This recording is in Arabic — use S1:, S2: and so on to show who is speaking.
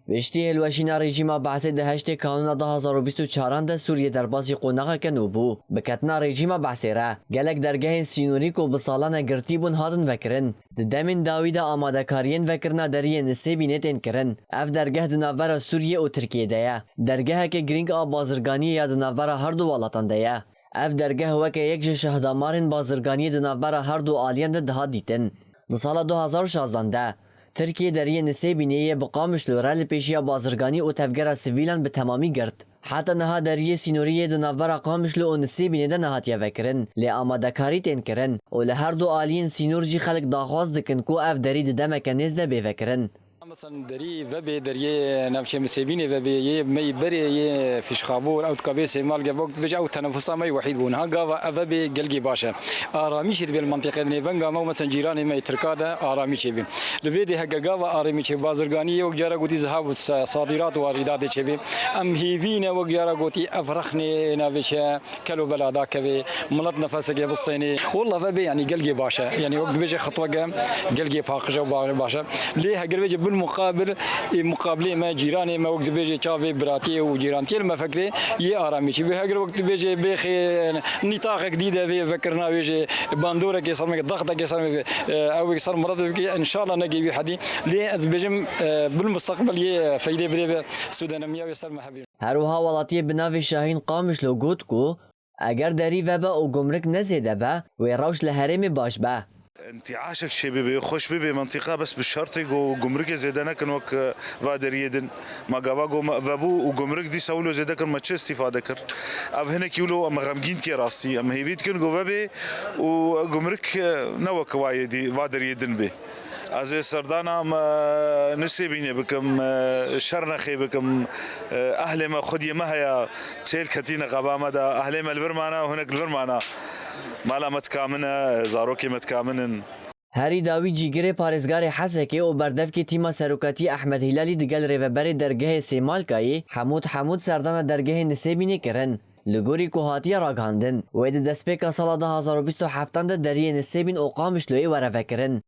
S1: بشتی هلوشینا رژیم بعثی دهشت کانون 2024 ده سوریه در باسی قوناغه کنو بو بکتنا رژیم بعثی را گلک درگاه سینوری کو بسالان گرتی بون هاتن وکرن دمین داوی ده آماده کارین وکرنا دریه نسیبی نتین کرن اف درگاه دنابر سوریه و ترکیه ده درگاه که گرینگ آب بازرگانی یا دنابر هر دو والاتان ده اف درگاه وکه یک شهدامارین بازرگانی دنابر هر دو آلیان ده دیتن سال 2016 ترکیه دریه نسیبینیه بقامش لورال پیشیا بازرگانی و تفگر سویلان به تمامی گرد حتی نها دریه سینوریه دنابر قامش لو نسیبینه ده نهاتیه وکرن لی آماده کاری تین کرن و لهر دو آلین سینور جی خلق داخواست دکن کو اف دری ده مکنیز ده بفکرن
S2: مثلا دري وبي دري نفشي مسيبيني وبي مي بري فيش خابور او تكابيس مال جبوك بيج او تنفسا مي وحيد بون ها قاوا وبي قلقي باشا اراميش بالمنطقه دني فنغا مو مثلا جيراني مي تركادا اراميش بي لبيدي هكا قاوا اراميش بازرغانيه وجارا قدي ذهاب صادرات واردات شبي ام هيفينا وجارا قوتي افرخني نافش كلو بلادا كبي ملط نفسك بالصيني والله فبي يعني قلقي باشا يعني وقت بيجي خطوه قلقي فاقجه باشا ليه قلبي مقابله ما جيراني ما وقت بيجي شافي براتي وجيرانتي ما فكري يا ارامي شي بهاجر وقت بيجي بخي نطاق جديده في فكرنا بيجي باندوره كي صار ضغطه كي صار او صار مرض ان شاء الله نجي بحدي لي بيجم بالمستقبل فايده بري السودانيه ويصير محبي
S1: هروها ولاتي بناوي شاهين قامش لو گوتكو اگر دری وبا او گمرک نزیده با و روش لهرم باش با
S3: انتعاشك شي بيبي خوش بيبي منطقه بس بالشرط يقو جمرك زيدنا كن وك فادر يدن ما قواغو فابو وجمرك دي سولو زيدا كن ما استفاده كر اف هنا كيلو مغمجين كي راستي ام هيفيت كن جو فابي وجمرك نوك وايدي فادر يدن بي از سردانا نسيبيني بكم شرنخي بكم اهل ما خدي ما هي تيل كتينا غبامه دا اهل ما الفرمانه وهناك الفرمانه مالا متكامنه زاروكي متكامنن
S1: هری داوی جیگر پارزگار حسکه و بردف که تیما سروکاتی احمد هلالی دگل ریوبر درگاه سیمالکایی حمود سردان درگاه نسیبینه کرن لگوری کوهاتی راگاندن و دست پیکا سال 2027 دریه نسیبین اقامش لوی ورفکرن